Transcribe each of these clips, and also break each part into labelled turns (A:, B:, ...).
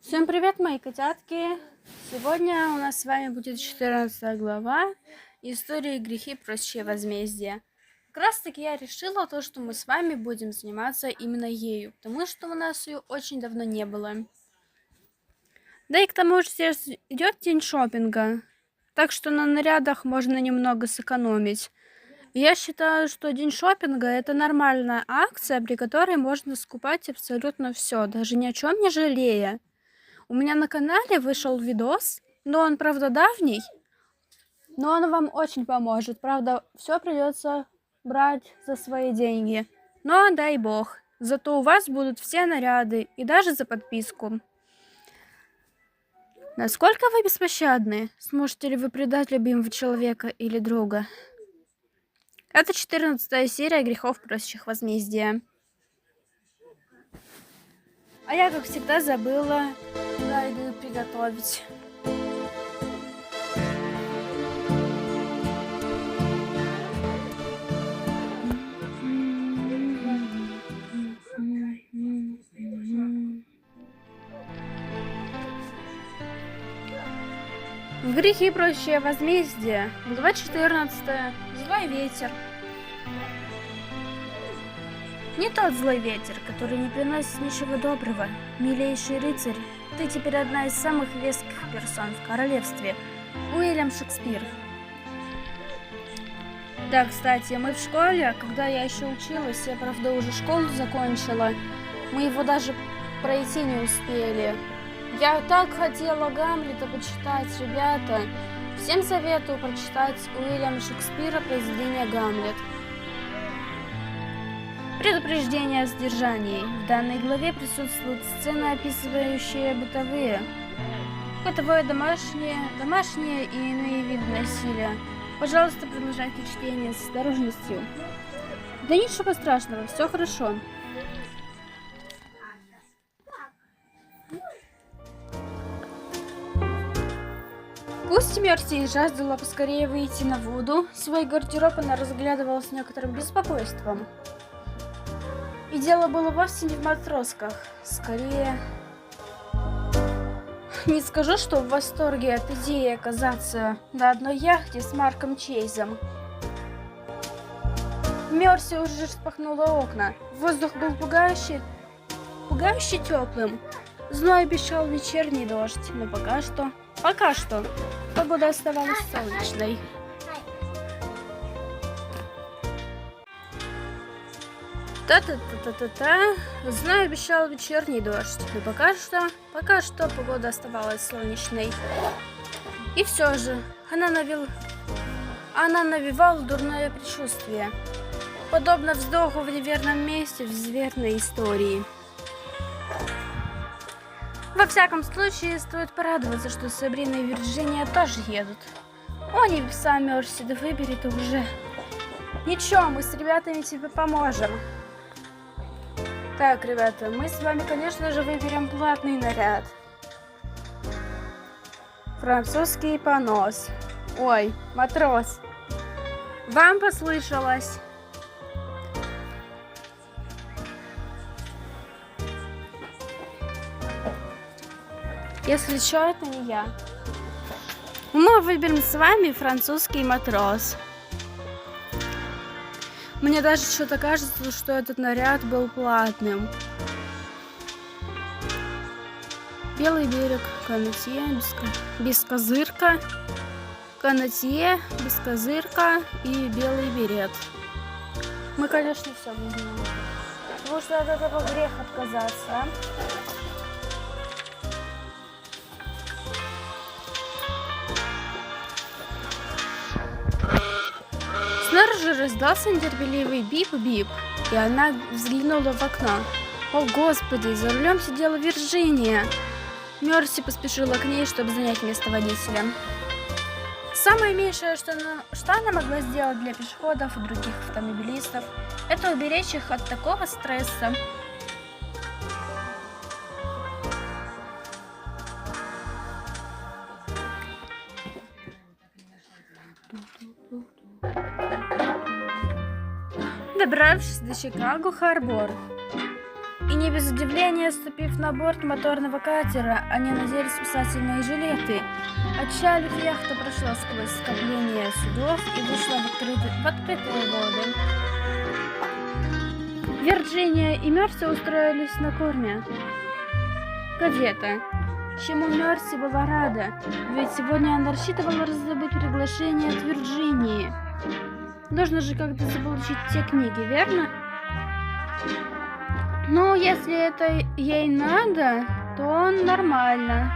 A: Всем привет, мои котятки! Сегодня у нас с вами будет 14 глава Истории грехи прочие возмездия. Как раз таки я решила то, что мы с вами будем заниматься именно ею, потому что у нас ее очень давно не было. Да и к тому же сейчас идет день шопинга, так что на нарядах можно немного сэкономить. Я считаю, что день шопинга это нормальная акция, при которой можно скупать абсолютно все, даже ни о чем не жалея. У меня на канале вышел видос, но он, правда, давний, но он вам очень поможет. Правда, все придется брать за свои деньги. Но дай бог, зато у вас будут все наряды и даже за подписку. Насколько вы беспощадны? Сможете ли вы предать любимого человека или друга? Это 14 серия грехов просящих возмездия. А я, как всегда, забыла еду приготовить. В грехи просящее возмездие. Глава 14. Злой ветер. Не тот злой ветер, который не приносит ничего доброго. Милейший рыцарь, ты теперь одна из самых веских персон в королевстве. Уильям Шекспир. Да, кстати, мы в школе, когда я еще училась, я, правда, уже школу закончила, мы его даже пройти не успели. Я так хотела Гамлета почитать, ребята. Всем советую прочитать Уильяма Шекспира произведение «Гамлет». Предупреждение о сдержании. В данной главе присутствуют сцены, описывающие бытовое домашнее и иные виды насилия. Пожалуйста, продолжайте чтение с осторожностью. Да ничего страшного, все хорошо. Пусть Мерси жаждала поскорее выйти на воду, свой гардероб она разглядывала с некоторым беспокойством. И дело было вовсе не в матросках, скорее... Не скажу, что в восторге от идеи оказаться на одной яхте с Марком Чейзом. Мерси уже распахнула окна. Воздух был пугающе теплым. Зной обещал вечерний дождь, но пока что погода оставалась солнечной. Та-та-та-та-та-та. Зной обещал вечерний дождь, но пока что погода оставалась солнечной. И все же она навевала дурное предчувствие, подобно вздоху в неверном месте в зверной истории. Во всяком случае, стоит порадоваться, что Сабрина и Вирджиния тоже едут. О, небеса, Мерси, да выбери ты уже. Ничего, мы с ребятами тебе поможем. Так, ребята, мы с вами, конечно же, выберем платный наряд. Французский понос. Ой, матрос. Вам послышалось? Если что, это не я. Мы выберем с вами французский матрос. Мне даже что-то кажется, что этот наряд был платным. Белый берег, канатье, бескозырка, канатье, бескозырка и белый берет. Мы, конечно, все возьмем. Потому что от этого грех отказаться, а? Снаружи раздался нетерпеливый бип-бип, и она взглянула в окно. О, Господи, за рулем сидела Вирджиния. Мерси поспешила к ней, чтобы занять место водителя. Самое меньшее, что она могла сделать для пешеходов и других автомобилистов, это уберечь их от такого стресса. Добравшись до Чикаго-Харбор И не без удивления, ступив на борт моторного катера, они надели спасательные жилеты. Отчалив, яхта прошла сквозь скопление судов и вышла в открытые воды. Вирджиния и Мерси устроились на корме кадета, чему Мерси была рада, ведь сегодня она рассчитывала раздобыть приглашение от Вирджинии. Нужно же как-то заполучить те книги, верно? Ну, если это ей надо, то нормально.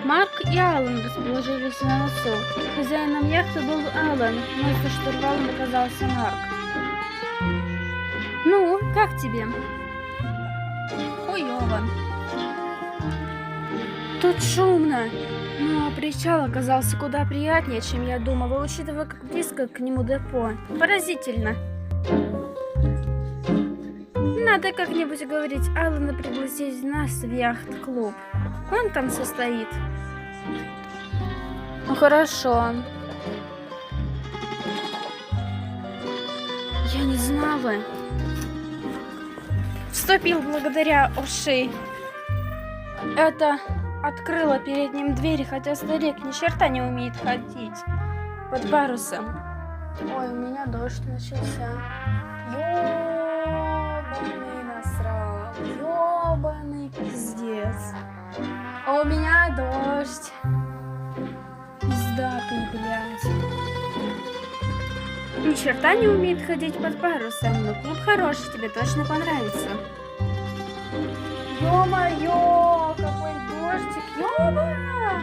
A: Марк и Алан расположились на носу. Хозяином яхты был Алан, но за штурвалом оказался Марк. Ну, как тебе? Хуёво. Тут шумно. Но причал оказался куда приятнее, чем я думала, учитывая, как близко к нему депо. Поразительно. Надо как-нибудь уговорить Алана пригласить нас в яхт-клуб. Он там состоит. Ну хорошо. Я не знала. Вступил благодаря Оши. Это открыла перед ним дверь, хотя старик ни черта не умеет ходить под парусом. Ой, у меня дождь начался. Ёбаный насрал. Ёбаный пиздец. А у меня дождь. Пиздатый, блядь. Ни черта не умеет ходить под парусом, но клуб хороший, тебе точно понравится. Ё-моё, какой дождик, ёбана!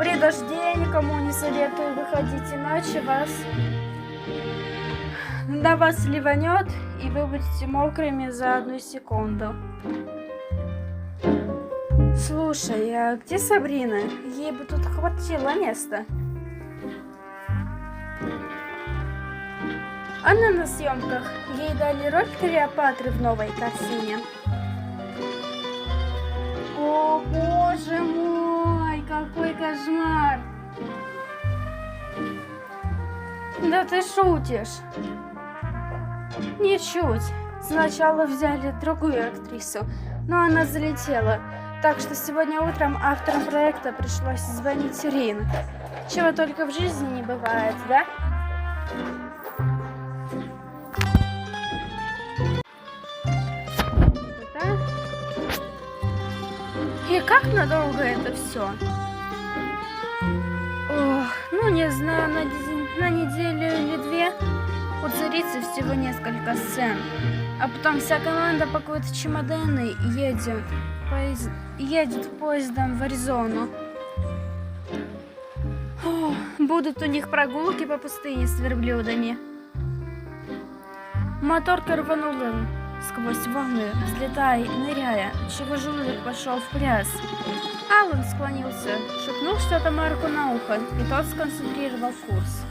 A: При дожде никому не советую выходить, иначе на вас ливанет, и вы будете мокрыми за 1 секунду. Слушай, а где Сабрина? Ей бы тут хватило места. Она на съемках. Ей дали роль Клеопатры в новой картине. О, боже мой, какой кошмар! Да ты шутишь. Ничуть. Сначала взяли другую актрису, но она залетела. Так что сегодня утром авторам проекта пришлось звонить Рин. Чего только в жизни не бывает, да? И как надолго это все? Ох, ну не знаю, на неделю или 2 у царицы всего несколько сцен. А потом вся команда пакует чемоданы и едет поездом в Аризону. Ох, будут у них прогулки по пустыне с верблюдами. Моторка рванула сквозь волны, взлетая и ныряя, отчего желудок пошел в пляс. Алан склонился, шепнул что-то Марку на ухо, и тот сконцентрировал курс.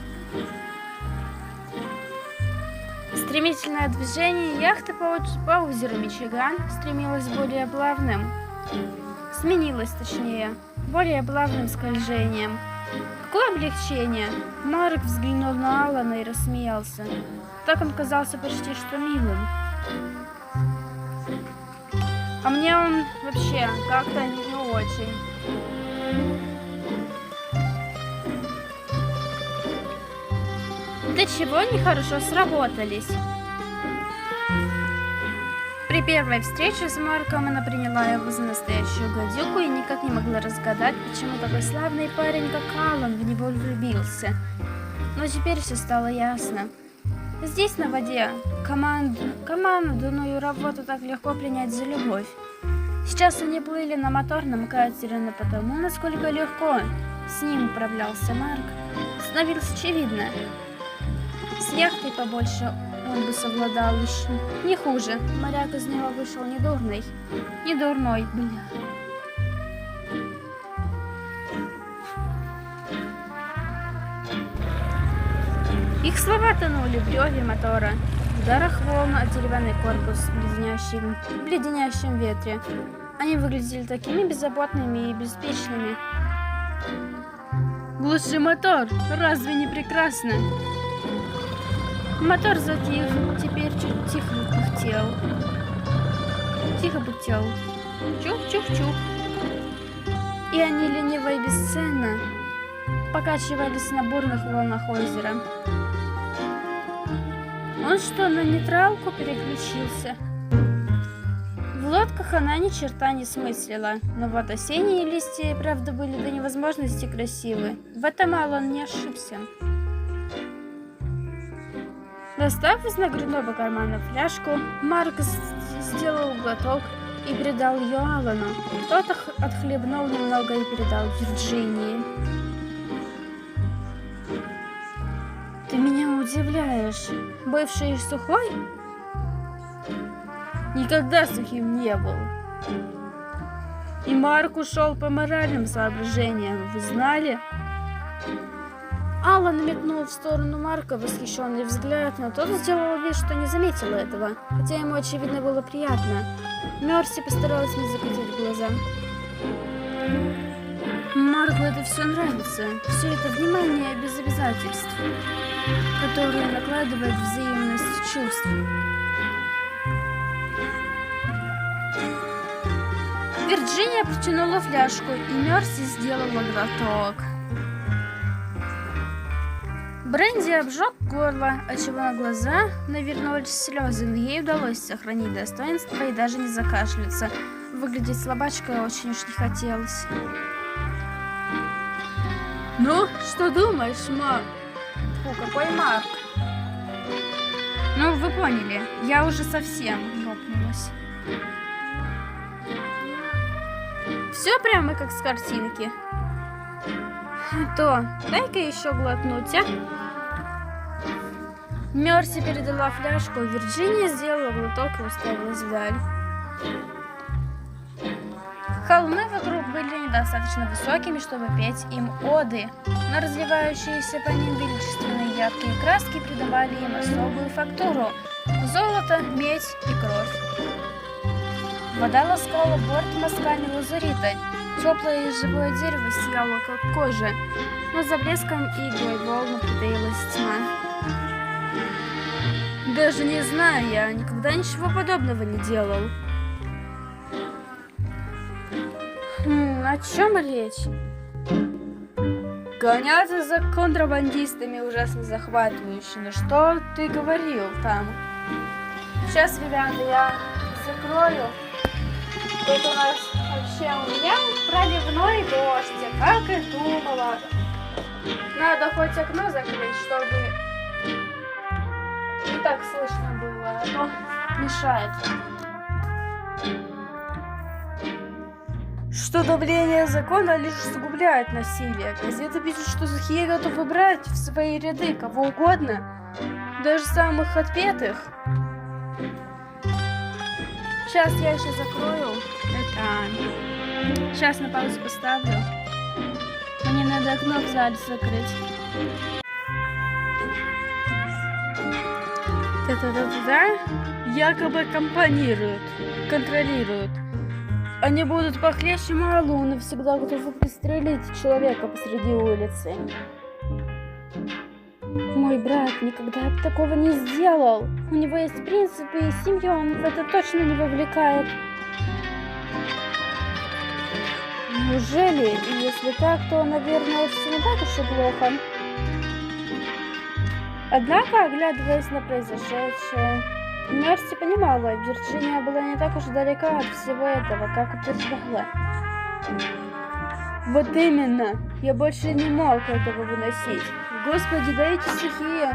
A: Стремительное движение яхты по озеру Мичиган сменилось более плавным скольжением. Какое облегчение! Марк взглянул на Алана и рассмеялся. Так он казался почти что милым. А мне он вообще как-то не очень. Да чего они хорошо сработались. При первой встрече с Марком она приняла его за настоящую гадюку и никак не могла разгадать, почему такой славный парень, как Алан, в него влюбился. Но теперь все стало ясно. Здесь, на воде, командную работу так легко принять за любовь. Сейчас они плыли на моторном катере, но потому, насколько легко с ним управлялся Марк, становилось очевидно. С яхтой побольше он бы совладал еще не хуже. Моряк из него вышел не дурной, бля. Их слова тонули в реве мотора, ударах волн о деревянный корпус в леденящем ветре. Они выглядели такими беззаботными и беспечными, Глуши мотор, разве не прекрасно? Мотор затих, теперь чуть тихо пыхтел. Тихо пыхтел. Чух-чух-чух. И они лениво и бесценно покачивались на бурных волнах озера. Он что, на нейтралку переключился? В лодках она ни черта не смыслила, но вот осенние листья, правда, были до невозможности красивы. В этом Алан не ошибся. Достав из нагрудного кармана фляжку, Марк сделал глоток и передал ее Алану. Тот отхлебнул немного и передал Вирджинии. Ты меня удивляешь. Бывший сухой? Никогда сухим не был. И Марк ушел по моральным соображениям, вы знали? Алан метнул в сторону Марка восхищенный взгляд, но тот сделал вид, что не заметил этого, хотя ему, очевидно, было приятно. Мерси постаралась не закатить глаза. Марку это все нравится, все это внимание без обязательств, которое накладывает взаимность чувств. Вирджиния протянула фляжку, и Мерси сделала глоток. Бренди обжег горло, отчего на глаза навернулись слезы, но ей удалось сохранить достоинство и даже не закашляться. Выглядеть слабачкой очень уж не хотелось. Ну, что думаешь, Марк? Фу, какой Марк? Ну, вы поняли, я уже совсем лопнулась. Все прямо как с картинки. То, дай-ка еще глотнуть, а? Мерси передала фляжку, Вирджиния сделала глоток и уставилась вдаль. Холмы вокруг были недостаточно высокими, чтобы петь им оды, но разливающиеся по ним величественные яркие краски придавали им особую фактуру – золото, медь и кровь. Вода ласкала борт мазками лазурита. Теплое и живое дерево сияло, как кожа, но за блеском и иглой волны притаилась тьма. Даже не знаю, я никогда ничего подобного не делал. О чем речь? Гоняться за контрабандистами ужасно захватывающе. Но что ты говорил там? Сейчас, ребята, я закрою. Тут у нас вообще у меня проливной дождь, как и думала. Надо хоть окно закрыть, чтобы не так слышно было, а то мешает. Что давление закона лишь усугубляет насилие. Газета пишет, что сухие готовы брать в свои ряды кого угодно, даже самых отпетых. Сейчас я еще закрою экран. Сейчас на паузу поставлю. Мне надо окно в зале закрыть. Якобы компонируют, контролируют. Они будут похлеще Малу, навсегда готовы пристрелить человека посреди улицы. Мой брат никогда бы такого не сделал. У него есть принципы и семья, он в это точно не вовлекает. Неужели? И если так, то, наверное, все не так уж и плохо. Однако, оглядываясь на произошедшее, Мерси понимала, Вирджиния была не так уж далека от всего этого, как утверждала. Вот именно, я больше не мог этого выносить. Господи, да эти сухие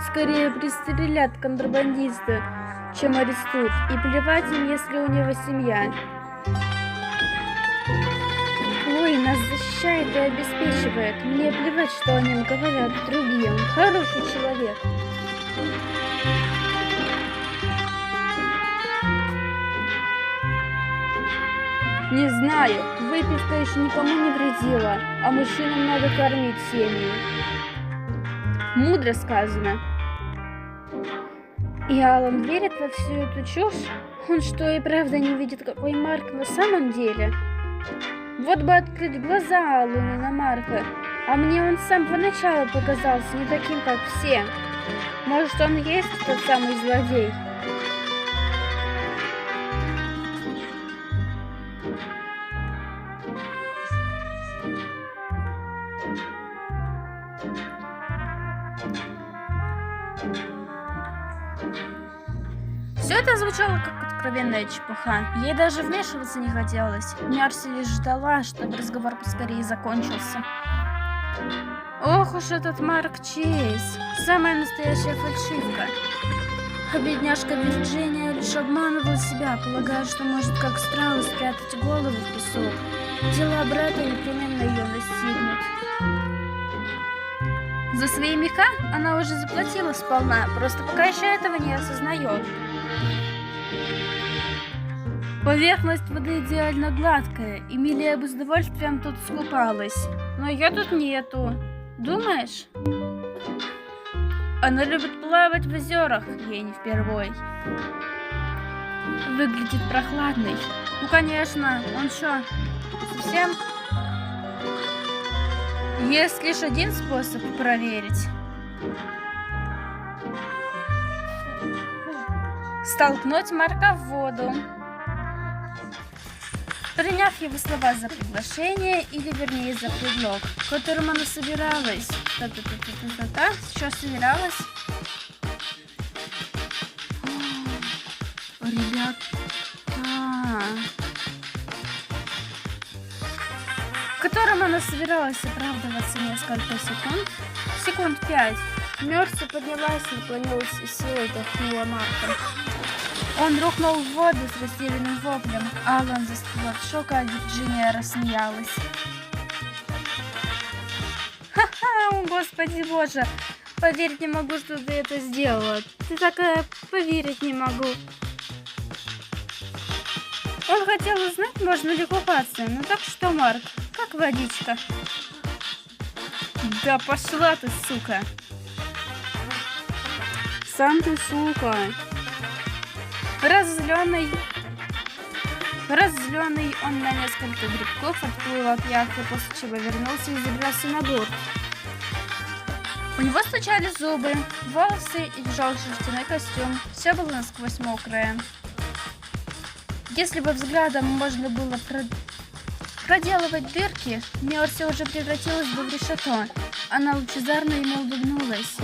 A: скорее пристрелят контрабандиста, чем арестуют, и плевать им, если у него семья. Ой, нас защищает и обеспечивает. Мне плевать, что о нем говорят другие. Он хороший человек. Не знаю, выпивка еще никому не вредила, а мужчинам надо кормить семьи. Мудро сказано. И Алан верит во всю эту чушь? Он что, и правда не видит, какой Марк на самом деле? Вот бы открыть глаза Алану на Марка А мне он с самого начала показался не таким, как все. Может, он и есть тот самый злодей? Все это звучало как откровенная чепуха. Ей даже вмешиваться не хотелось. Мерси лишь ждала, чтобы разговор поскорее закончился. Ох уж этот Марк Чейз. Самая настоящая фальшивка. А бедняжка Вирджиния лишь обманывала себя, полагая, что может как страус спрятать голову в песок. Дела брата непременно ее настигнут. За свои меха она уже заплатила сполна, просто пока еще этого не осознает. Поверхность воды идеально гладкая, Эмилия бы с удовольствием тут скупалась, но ее тут нету. Думаешь? Она любит плавать в озерах, ей не впервой. Выглядит прохладной. Ну, конечно, он что, совсем? Есть лишь один способ проверить. Столкнуть Марка в воду. Приняв его слова за приглашение, или вернее за предлог, к которому она собиралась. Что собиралась? О, ребята. К которому она собиралась оправдываться несколько секунд. Секунд 5. Мерси поднялась и наклонилась и силой толкнула Марка. Он рухнул в воду с растерянным воплем. Алан застыл от шока, а Вирджиния рассмеялась. Ха-ха, о господи боже, поверить не могу, что ты это сделала. Ты такая, поверить не могу. Он хотел узнать, можно ли купаться. Ну так что, Марк, как водичка? Да пошла ты, сука. Сам ты, сука. Разозленный, он на несколько грибков отплыл от яхты, после чего вернулся и забрался на борт. У него стучали зубы, волосы и лежал шерстяной костюм. Все было насквозь мокрое. Если бы взглядом можно было проделывать дырки, Мерси уже превратилась бы в решето. Она лучезарно ему улыбнулась.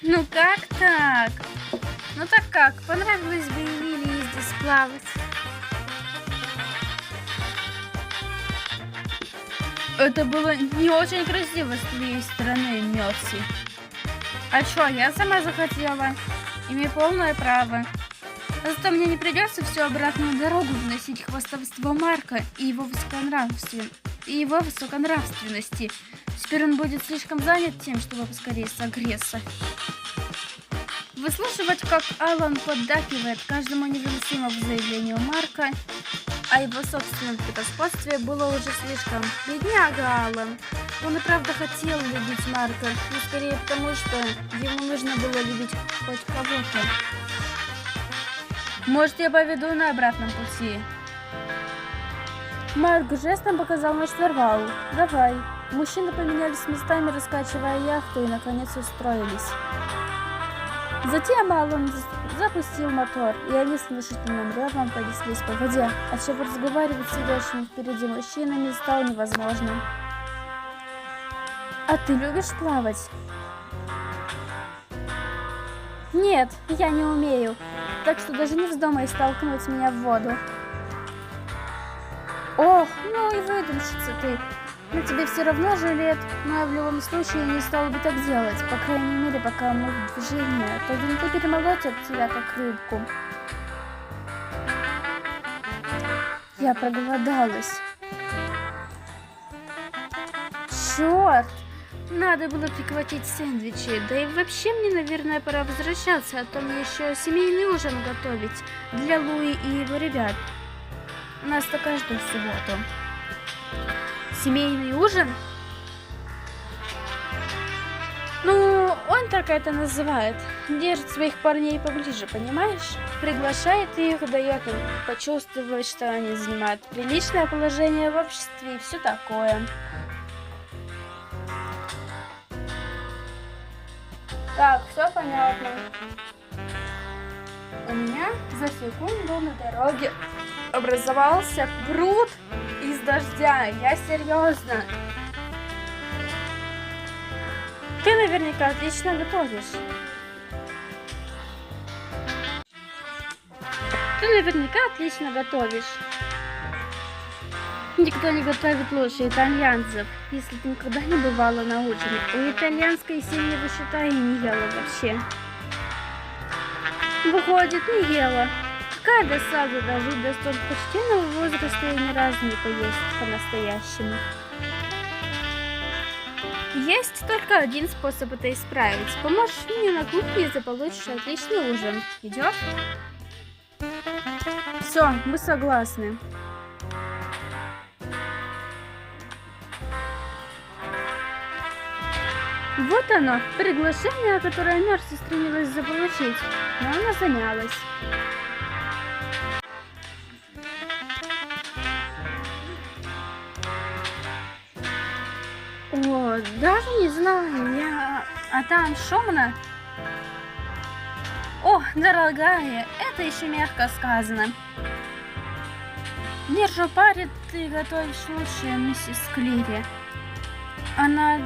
A: Ну как так? Ну так как? Понравилось бы Эмилии здесь плавать? Это было не очень красиво с твоей стороны, Мерси. А чё, я сама захотела. Имею полное право. Зато мне не придется всю обратную дорогу вносить хвастовство Марка и его высоконравственности. Теперь он будет слишком занят тем, чтобы поскорее согреться. Выслушивать, как Алан поддакивает каждому невыносимому заявлению Марка о его собственном превосходстве, было уже слишком. Бедняга Алан. Он и правда хотел любить Марка, но скорее потому, что ему нужно было любить хоть кого-то. Может, я поведу на обратном пути? Марк жестом показал на штурвал. Давай. Мужчины поменялись местами, раскачивая яхту, и наконец устроились. Затем Алан запустил мотор, и они с внушительным ревом понеслись по воде, отчего разговаривать с сидящими впереди мужчинами стало невозможным. А ты любишь плавать? Нет, я не умею, так что даже не вздумай столкнуть меня в воду. Ох, ну и выдумщица ты. Но тебе все равно же лет, но я в любом случае не стала бы так делать, по крайней мере, пока мы в движении, а то винты перемолоть от тебя как рыбку. Я проголодалась. Черт! Надо было прихватить сэндвичи, да и вообще мне, наверное, пора возвращаться, а то мне еще семейный ужин готовить для Луи и его ребят. У нас-то каждую субботу. Семейный ужин? Ну, он он так это называет? Держит своих парней поближе, понимаешь? Приглашает их, дает им почувствовать, что они занимают приличное положение в обществе и все такое. Так, все понятно. У меня за секунду на дороге образовался пруд из дождя. Я серьезно. Ты наверняка отлично готовишь. Никто не готовит лучше итальянцев. Если ты никогда не бывала на ужине, у итальянской семьи, считай, не ела вообще. Выходит, не ела. Какая досада дожить до столь почтенного возраста и ни разу не поесть по-настоящему. Есть только один способ это исправить. Поможешь мне на кухне и заполучишь отличный ужин. Идет? Все, мы согласны. Вот оно, приглашение, которое Мерси стремилась заполучить, но она замялась. О, даже не знаю, А там шумно? О, дорогая, это еще мягко сказано. Держу пари, ты готовишь лучше, миссис Клири. Она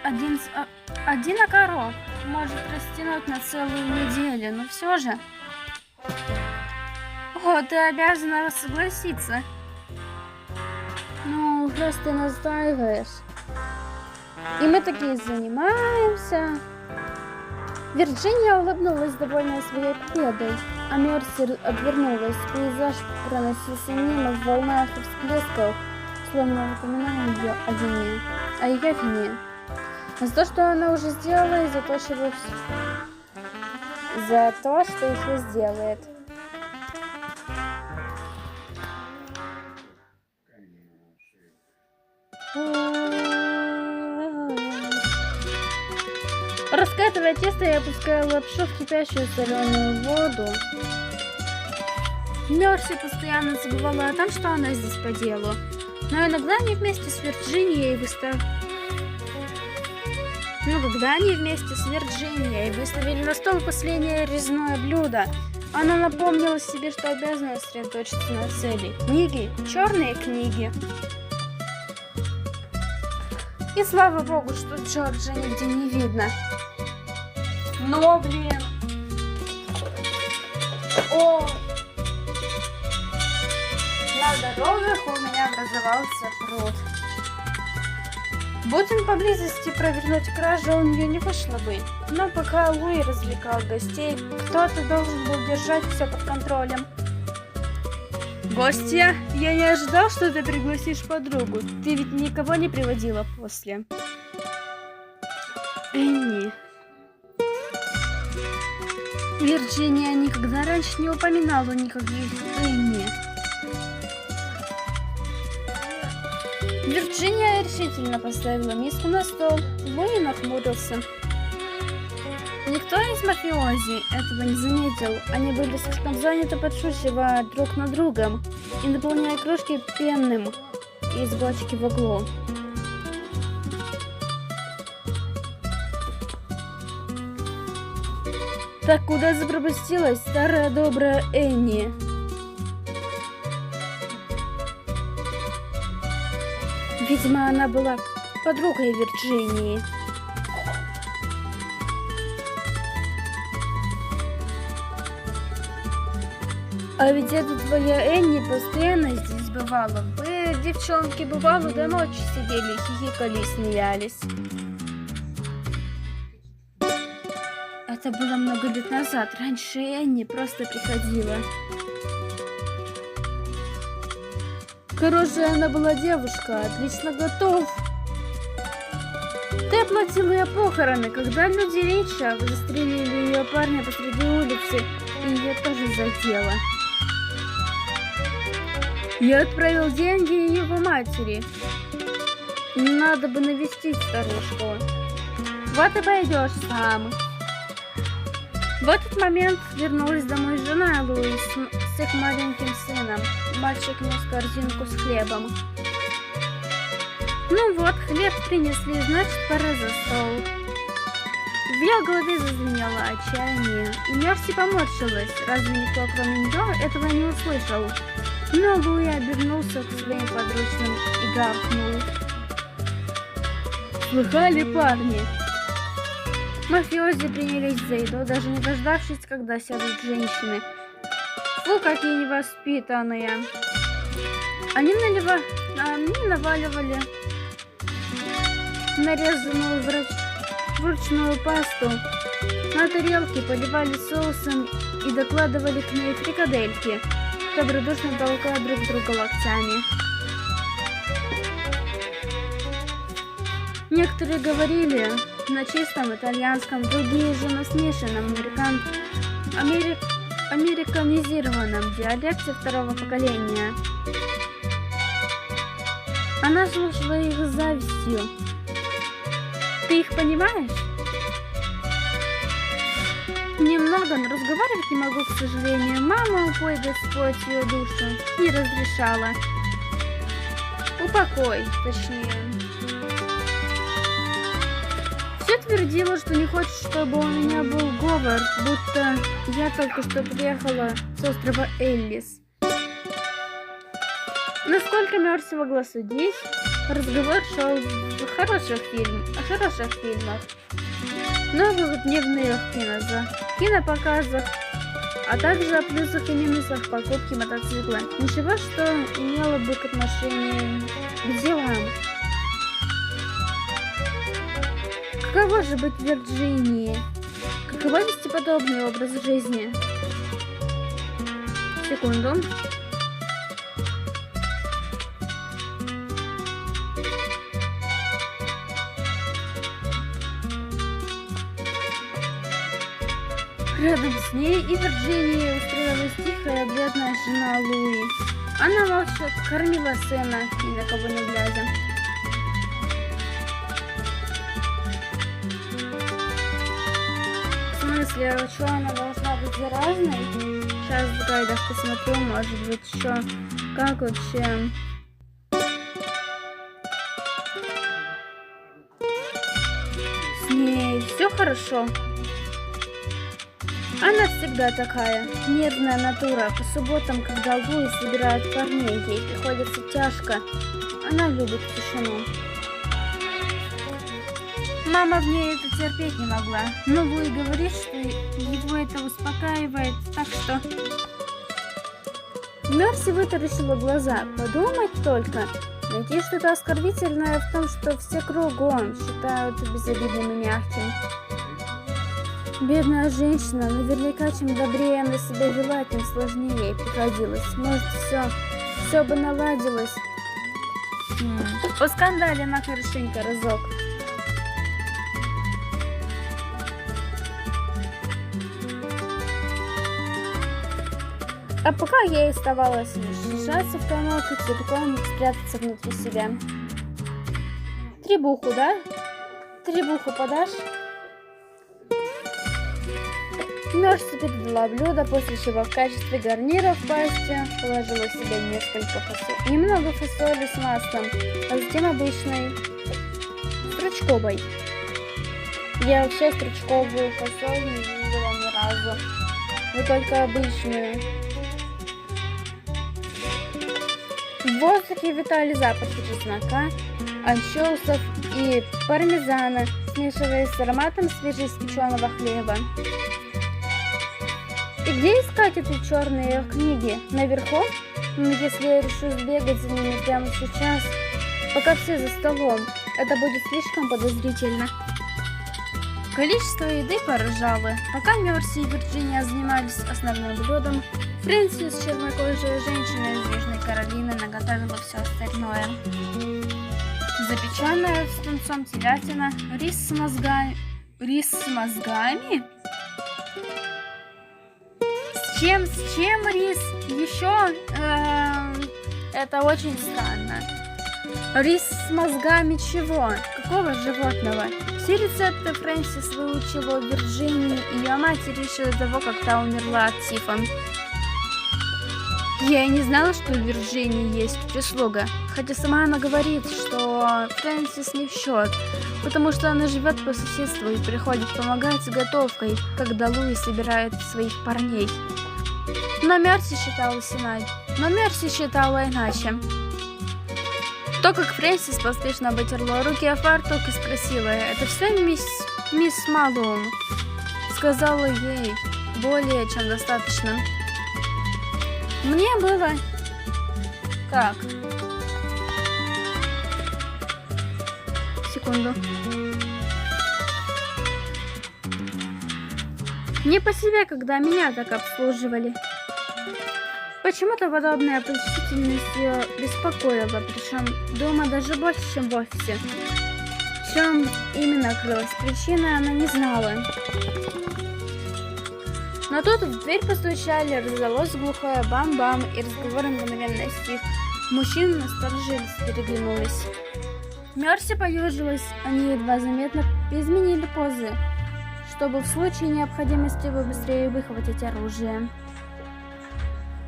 A: один окорок может растянуть на целую неделю, но все же. О, ты обязана согласиться. Ну, раз ты настаиваешь. И мы такие занимаемся. Вирджиния улыбнулась, довольная своей победой, а Мерси отвернулась. Пейзаж проносился мимо в волнах и всплесках, словно напоминая ее о ее вине. За то, что она уже сделала, и за то, что еще сделает. Раскатывая тесто, я опускаю лапшу в кипящую соленую воду. Мерси постоянно забывала о том, что она здесь по делу. Но иногда они вместе с Вирджинией выставили на стол последнее резное блюдо, она напомнила себе, что обязана сосредоточиться на цели. Книги, черные книги. И слава богу, что Джорджа нигде не видно. Но, блин. О! На дорогах у меня образовался пруд. Будь он поблизости, провернуть кражу у нее не вышло бы. Но пока Луи развлекал гостей, кто-то должен был держать все под контролем. Гостья, я не ожидал, что ты пригласишь подругу. Ты ведь никого не приводила после. Энни. Вирджиния никогда раньше не упоминала никаких Энни. Вирджиния решительно поставила миску на стол. Луи нахмурился. Никто из мафиози этого не заметил. Они были слишком заняты, подшучивая друг над другом и наполняя кружки пенным из бочки в углу. Так куда запропастилась старая добрая Энни? Видимо, она была подругой Вирджинии. А ведь это твоя Энни постоянно здесь бывала. Вы, девчонки, бывало, до ночи сидели, хихикали, смеялись. Это было много лет назад. Раньше Энни просто приходила. Хорошая она была девушка, отлично готов. Ты оплатила ее похороны, когда люди Рича застрелили ее парня посреди улицы, и ее тоже задело. Я отправил деньги его матери. Надо бы навестить старушку. Вот и пойдешь сам. В этот момент вернулась домой жена Луи с их маленьким сыном. Мальчик нес корзинку с хлебом. Ну вот, хлеб принесли, значит, пора за стол. В ее голове зазвенело отчаяние, и Мерси поморщилась. Разве никто, кроме нее, этого не услышал? Но Луи обернулся к своим подручным и гаркнул. Слыхали, парни? Мафиози принялись за еду, даже не дождавшись, когда сядут женщины. Фу, какие невоспитанные. Они наваливали нарезанную вручную пасту на тарелки, поливали соусом и докладывали к ней фрикадельки, добродушно толкая друг друга локтями. Некоторые говорили на чистом итальянском, другие же на смешанном американизированном диалекте второго поколения. Она слушала их с завистью. Ты их понимаешь? Немного, но разговаривать не могу, к сожалению. Мама, упой Господь ее душу, не разрешала. Упокой, точнее. Все твердила, что не хочет, чтобы у меня был говор, будто я только что приехала с острова Эллис. Насколько Мерси могла судить, разговор шел о хороших фильмах, новых дневных кинопоказах, а также о плюсах и минусах покупки мотоцикла. Ничего, что имело бы к отношению к делам. Каково же быть в Вирджинии? Каково вести подобный образ жизни? Секунду. Рядом с ней и в Вирджинии устроилась тихая бледная жена Луи. Она молча кормила сына, ни на кого не глядя. В смысле, что она должна быть заразной? Сейчас в гайдах посмотрю, может быть, еще как вообще. С ней все хорошо. Она всегда такая, нервная натура. По субботам, когда Луи собирает парней, ей приходится тяжко. Она любит тишину. Мама в ней это терпеть не могла, но Луи говорит, что его это успокаивает, так что... Мерси вытаращила глаза. Подумать только. Найти что-то оскорбительное в том, что все кругом считают безобидным и мягким. Бедная женщина, наверняка, чем добрее она себя вела, тем сложнее ей приходилось. Может, все бы наладилось. Поскандалена хорошенько разок. А пока ей оставалось лишь сжаться в комок и целиком спрятаться внутри себя. Требуху, да? Требуху подашь? Мерси передала блюдо, после чего в качестве гарнира в пасте положила себе немного фасоли с маслом, а затем обычной стручковой. Я вообще стручковую фасоль не видела ни разу, но только обычную. В воздухе витали запахи чеснока, анчоусов и пармезана, смешиваясь с ароматом свежеиспеченного хлеба. И где искать эти черные книги? Наверху? Но если я решу сбегать за ними прямо сейчас, пока все за столом, это будет слишком подозрительно. Количество еды поражало. Пока Мерси и Вирджиния занимались основным блюдом, Фрэнсис, чернокожая женщина из Южной Каролины, наготовила все остальное. Запеченная с тунцом телятина, рис с мозгами. Рис с мозгами? С чем рис? Еще? Это очень странно. Рис с мозгами чего? такого животного. Все рецепты Фрэнсис выучила у Вирджинии и ее матери еще до того, как та умерла от тифа. Я и не знала, что у Вирджинии есть прислуга, хотя сама она говорит, что Фрэнсис не в счет, потому что она живет по соседству и приходит помогать с готовкой, когда Луи собирает своих парней. Но Мерси считала иначе. То, как Фрэнсис поспешно вытерла руки о фартук и спросила: «Это все, мисс Малум?» Сказала ей: «Более чем достаточно». Мне было... Так. Секунду. Не по себе, когда меня так обслуживали. Почему-то подобная посещительность ее беспокоила, причем дома даже больше, чем в офисе. В чем именно крылась причина, она не знала. Но тут в дверь постучали, раздалось глухое бам-бам, и разговор мгновенно стих. Мужчины насторожились, переглянулись. Мерси поежилась, они едва заметно изменили позы, чтобы в случае необходимости побыстрее выхватить оружие.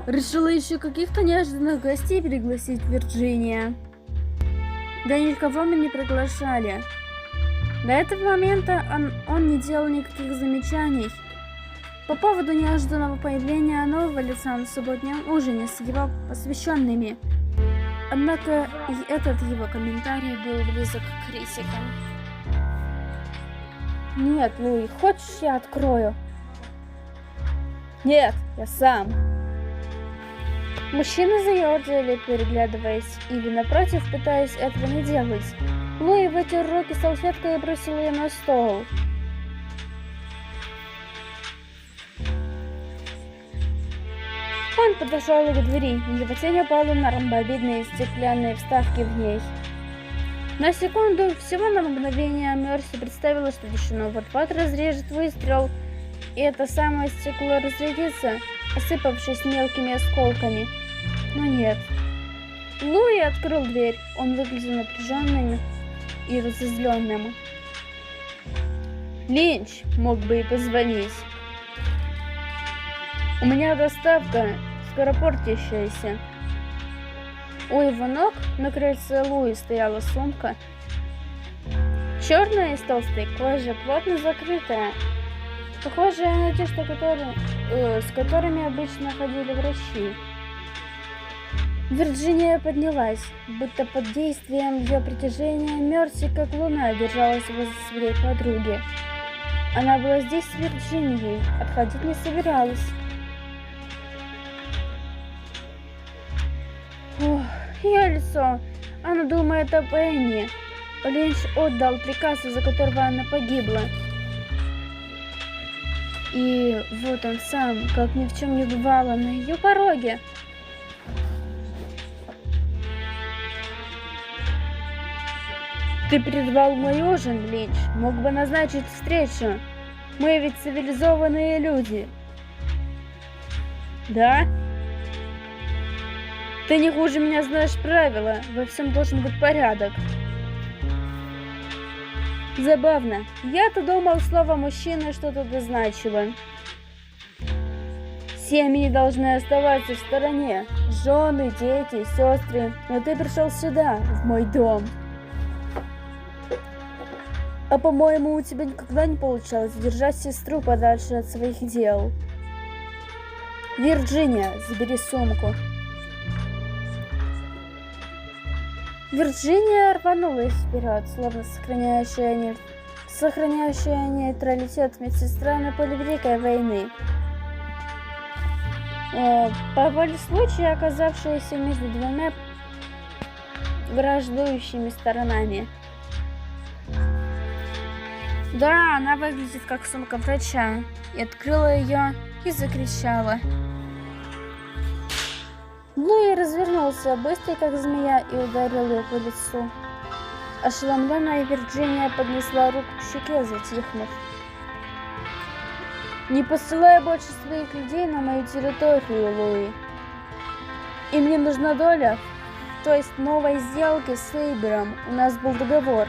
A: Решила еще каких-то неожиданных гостей пригласить Вирджиния. Да никого мы не приглашали. До этого момента он не делал никаких замечаний по поводу неожиданного появления нового лица на субботнем ужине с его посвященными. Однако и этот его комментарий был близок к критикам. «Нет, Луи, хочешь, я открою?» «Нет, я сам». Мужчины заерзали, переглядываясь, или, напротив, пытаясь этого не делать. Луи вытер руки салфеткой и бросил ее на стол. Он подошел к двери, и его тень упала на ромбовидные стеклянные вставки в ней. На секунду, всего на мгновение, Мерси представила, что тишину вот-вот разрежет выстрел, и это самое стекло разлетится, осыпавшись мелкими осколками. Но нет. Луи открыл дверь. Он выглядел напряженным и разозленным. Линч мог бы и позвонить. У меня доставка скоропортящаяся. У его ног на крыльце Луи стояла сумка. Черная из толстой кожи, плотно закрытая. Похожая на те, с которыми обычно ходили врачи. Вирджиния поднялась, будто под действием ее притяжения Мерси, как луна, держалась возле своей подруги. Она была здесь с Вирджинией, отходить не собиралась. Ох, ее лицо. Она думает о Пенни. Линч отдал приказ, из-за которого она погибла. И вот он сам, как ни в чем не бывало, на ее пороге. Ты прервал мой ужин, Линч. Мог бы назначить встречу. Мы ведь цивилизованные люди. Да? Ты не хуже меня знаешь правила. Во всем должен быть порядок. Забавно. Я-то думал, слово «мужчина» что-то дозначило. Семьи должны оставаться в стороне. Жены, дети, сестры. Но ты пришел сюда, в мой дом. А по-моему, у тебя никогда не получалось держать сестру подальше от своих дел. Вирджиния, забери сумку. Вирджиния рванулась вперед, словно сохраняющая нейтралитет медсестра на поле Великой войны. По воле случая, оказавшаяся между двумя враждующими сторонами. Да, она выглядит как сумка врача. И открыла ее и закричала. Луи развернулся, быстрый как змея, и ударил ее по лицу. Ошеломленная Вирджиния поднесла руку к щеке, затихнув. Не посылай больше своих людей на мою территорию, Луи. И мне нужна доля, то есть новой сделки с Эйбером. У нас был договор.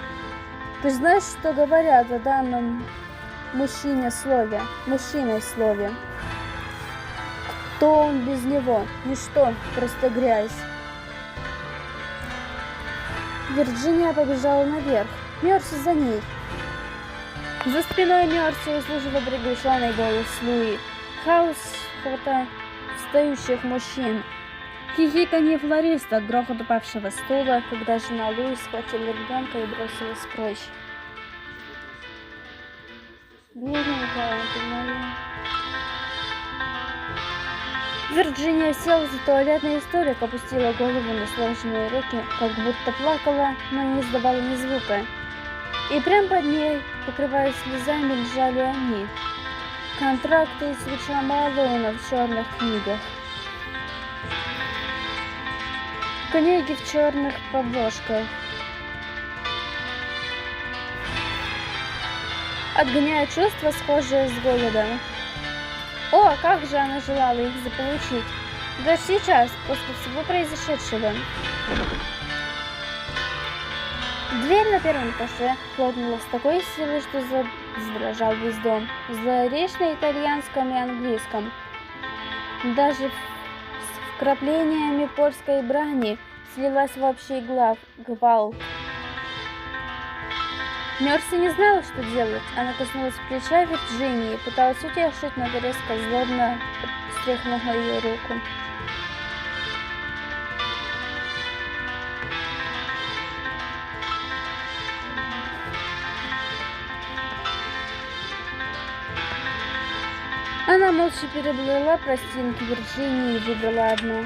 A: Ты знаешь, что говорят о данном мужчиной слове? Кто он без него? Ничто, просто грязь. Вирджиния побежала наверх. Мерси за ней. За спиной Мерси услышала приглушенный голос Луи. Хаос фото встающих мужчин. Хихиканье флориста, грохот упавшего стула, когда жена Луи схватила ребенка и бросилась прочь. Бедненькая ты моя. Вирджиния села за туалетный столик, опустила голову на сложенные руки, как будто плакала, но не издавала ни звука. И прямо под ней, покрываясь слезами, лежали они. Контракты и свеча Малона в черных книгах. Книги в черных обложках. Отгоняя чувства, схожие с голодом. О, как же она желала их заполучить. Даже сейчас, после всего произошедшего. Дверь на первом этаже хлопнула с такой силой, что задрожал весь дом. Злоречь на итальянском и английском. Даже с вкраплениями польской брани слилась в общий гвалт. Мерси не знала, что делать. Она коснулась плеча Вирджинии и пыталась утешить, но резко злобно встряхнула ее руку. Она молча переплела пластинки Вирджинии и выбрала одну.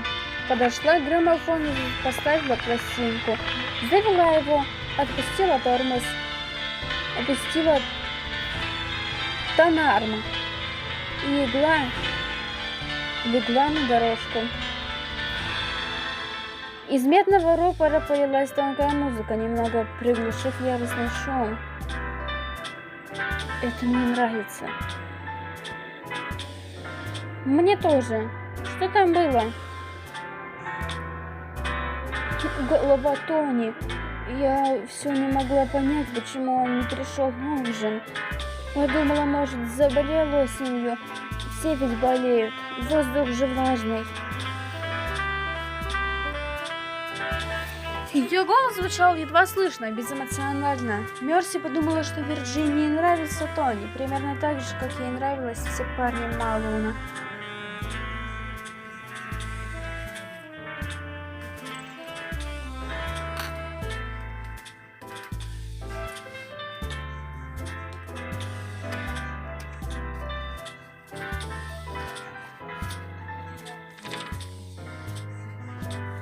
A: Подошла к граммофону, поставила пластинку, завела его, отпустила тормоз, опустила тонарм и легла на дорожку. Из медного рупора полилась тонкая музыка, немного приглушив яростный шум. Это мне нравится. Мне тоже. Что там было? Голова Тони. Я все не могла понять, почему он не пришел на ужин. Подумала, может, заболел осенью. Все ведь болеют. Воздух же влажный. Ее голос звучал едва слышно, безэмоционально. Мерси подумала, что Вирджинии нравится Тони, примерно так же, как ей нравилось все парни Малона.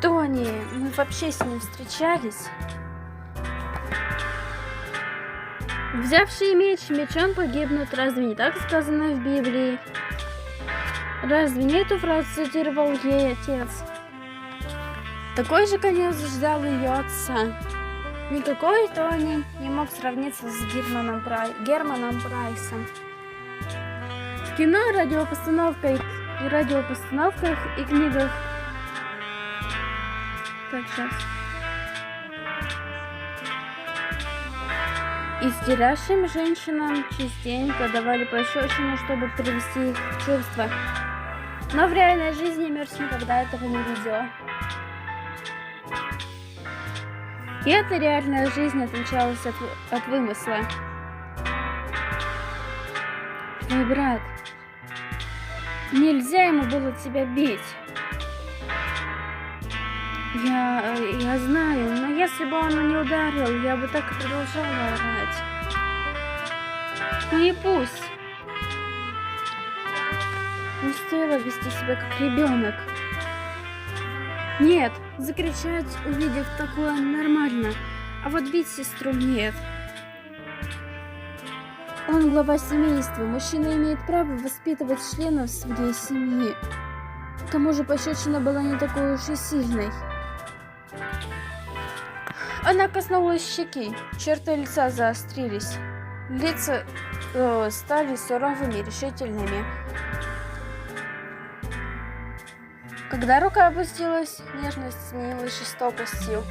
A: Тони, мы вообще с ним встречались. Взявший меч, мечом погибнут. Разве не так сказано в Библии? Разве не эту фразу цитировал ей отец? Такой же конец ждал ее отца. Никакой Тони не мог сравниться с Германом Прайсом. В кино, радиопостановках и книгах. Так, сейчас. Истерящим женщинам частенько давали пощечину, чтобы привести их в чувство. Но в реальной жизни Мерси никогда этого не видела. И эта реальная жизнь отличалась от вымысла. Твой брат. Нельзя ему было тебя бить. Я знаю, но если бы он не ударил, я бы так и продолжала орать. Ну и пусть. Не стоило вести себя как ребенок. Нет, закричать, увидев такое, нормально. А вот бить сестру нет. Он глава семейства. Мужчина имеет право воспитывать членов своей семьи. К тому же пощечина была не такой уж и сильной. Она коснулась щеки. Черты лица заострились. Лица стали суровыми, решительными. Когда рука опустилась, нежность сменилась жестокостью.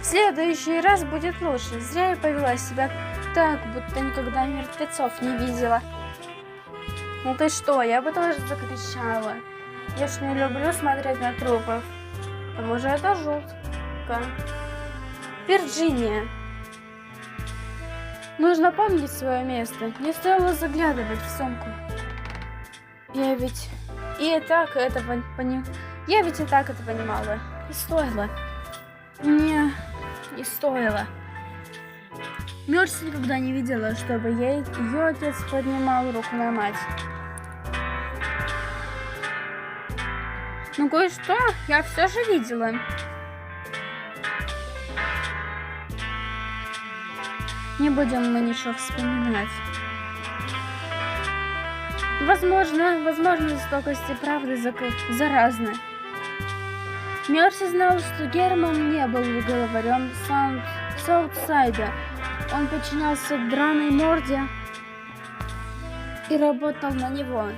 A: следующий раз будет лучше. Зря я повела себя так, будто никогда мертвецов не видела. Ну ты что, я бы тоже закричала. Я ж не люблю смотреть на трупов. К тому же это жутко. Вирджиния. Нужно помнить свое место. Не стоило заглядывать в сумку. Я ведь и так это понимала. Не стоило. Не стоило. Мерси никогда не видела, чтобы ее отец поднимал руку на мать. Ну кое-что я все же видела. Не будем мы ничего вспоминать. Возможно, жестокость и правда заразны. Мерси знал, что Герман не был главарем Саутсайда. Он подчинялся драной морде и работал на него.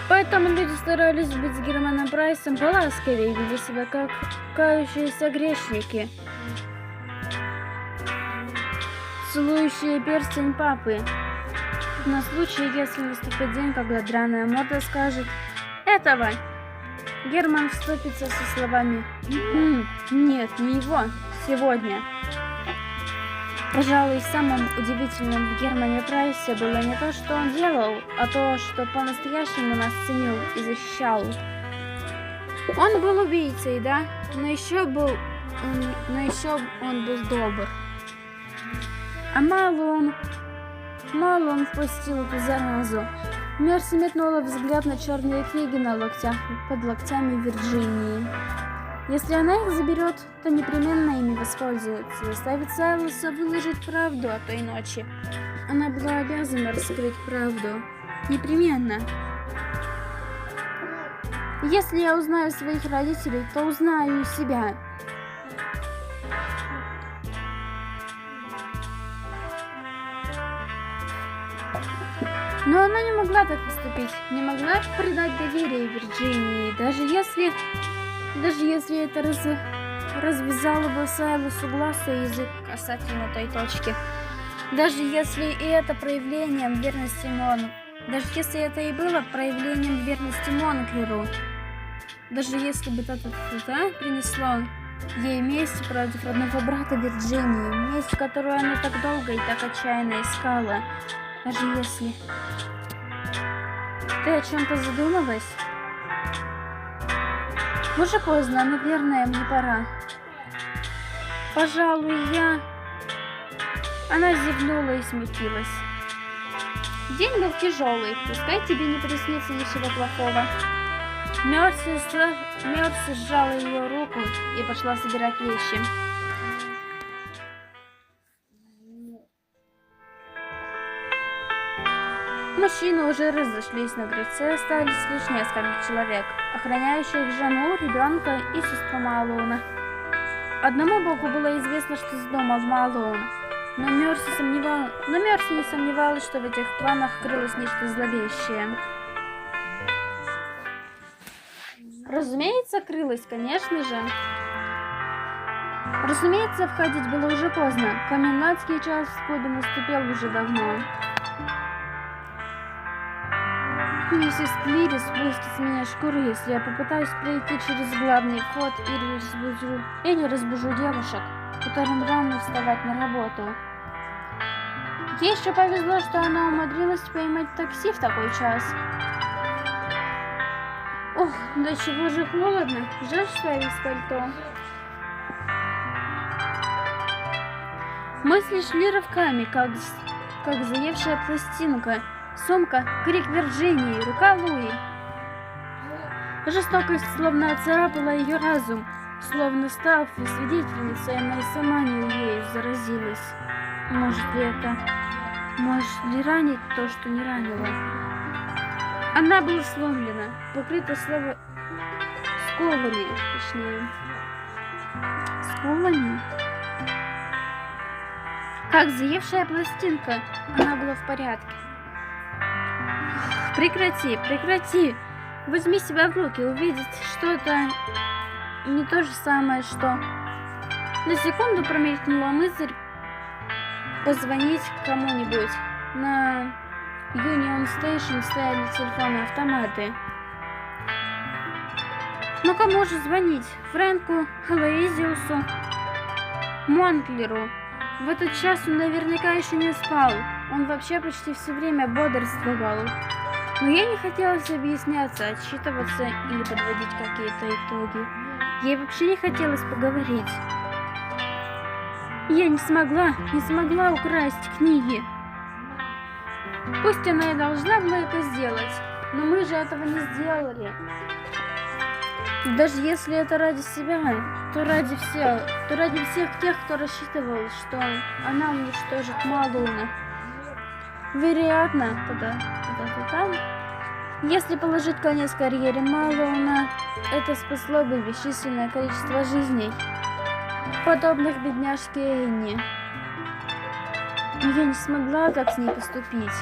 A: Поэтому люди старались быть с Германом Прайсом поласковее, вели себя как кающиеся грешники, целующие перстень папы. На случай, если наступит день, когда драная морда скажет «этого», Герман вступится со словами «Нет, не его, сегодня». Пожалуй, самым удивительным в Германе Прайсе было не то, что он делал, а то, что по-настоящему нас ценил и защищал. Он был убийцей, да, но еще он был добр. А мало он впустил эту заразу. Мерси метнула взгляд на черные фиги на локтях, под локтями Вирджинии. Если она их заберет, то непременно ими воспользуется, заставит Сайлоса выложить правду о той ночи. Она была обязана раскрыть правду. Непременно. Если я узнаю своих родителей, то узнаю и себя. Но она не могла так поступить, не могла предать доверие Вирджинии, даже если это развязало бы Сайлосу глаз и язык касательно той точки. Даже если и это проявлением верности даже если это и было проявлением верности Монклеру. Даже если бы это принесло ей месть против родного брата Вирджинии, месть, которую она так долго и так отчаянно искала. Даже если... Ты о чем-то задумалась? Уже поздно, наверное, мне пора. Пожалуй, Она зевнула и смутилась. День был тяжелый, пускай тебе не приснится ничего плохого. Мерси сжала ее руку и пошла собирать вещи. Мужчины уже разошлись на крыльце, остались лишь несколько человек, охраняющих жену, ребенка и сестру Малоуна. Одному богу было известно, что задумал Малоун, но Мерси не сомневалась, что в этих планах крылось нечто зловещее. Разумеется, крылось, конечно же. Разумеется, входить было уже поздно. Комендантский час в клубе наступил уже давно. Миссис Клирис спустит с меня шкуру, если я попытаюсь пройти через главный вход или разбужу девушек, которым рано вставать на работу. Ей еще повезло, что она умудрилась поймать такси в такой час. Ох, да чего же холодно. Жаль, что я без пальто. Мысли шли рывками, как заевшая пластинка. Сумка, крик Вирджинии, рука Луи. Жестокость словно оцарапала ее разум, словно став свидетельницей, она и сама ею заразилась. Может ли ранить то, что не ранила? Она была сломлена, покрыта сколами. Как заевшая пластинка, она была в порядке. Прекрати! возьми себя в руки, увидеть, что это не то же самое, что... На секунду промелькнула мысль позвонить кому-нибудь. На Union Station стояли телефоны-автоматы. Но кому же звонить? Фрэнку, Алоизиусу, Монклеру. В этот час он наверняка еще не спал. Он вообще почти все время бодрствовал. Но ей не хотелось объясняться, отчитываться или подводить какие-то итоги. Ей вообще не хотелось поговорить. Я не смогла украсть книги. Пусть она и должна была это сделать, но мы же этого не сделали. Даже если это ради себя, то ради всех тех, кто рассчитывал, что она уничтожит Малуна. Вероятно, если положить конец карьере Малуна, это спасло бы бесчисленное количество жизней, подобных бедняжке Энни. Но я не смогла так с ней поступить.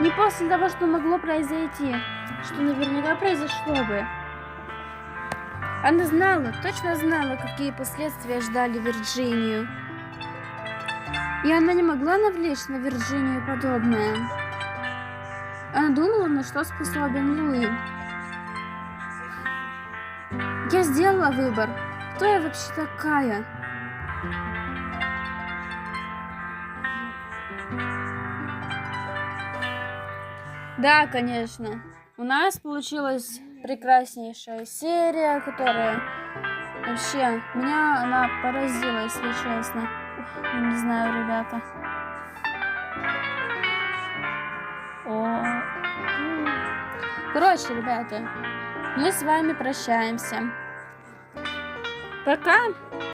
A: Не после того, что могло произойти, что наверняка произошло бы. Она точно знала, какие последствия ждали Вирджинию. И она не могла навлечь на Вирджинию подобное. Она думала, на что способен Луи. Я сделала выбор. Кто я вообще такая? Да, конечно. У нас получилась прекраснейшая серия, которая вообще она поразила, если честно. Не знаю, ребята. Короче, ребята, мы с вами прощаемся. Пока!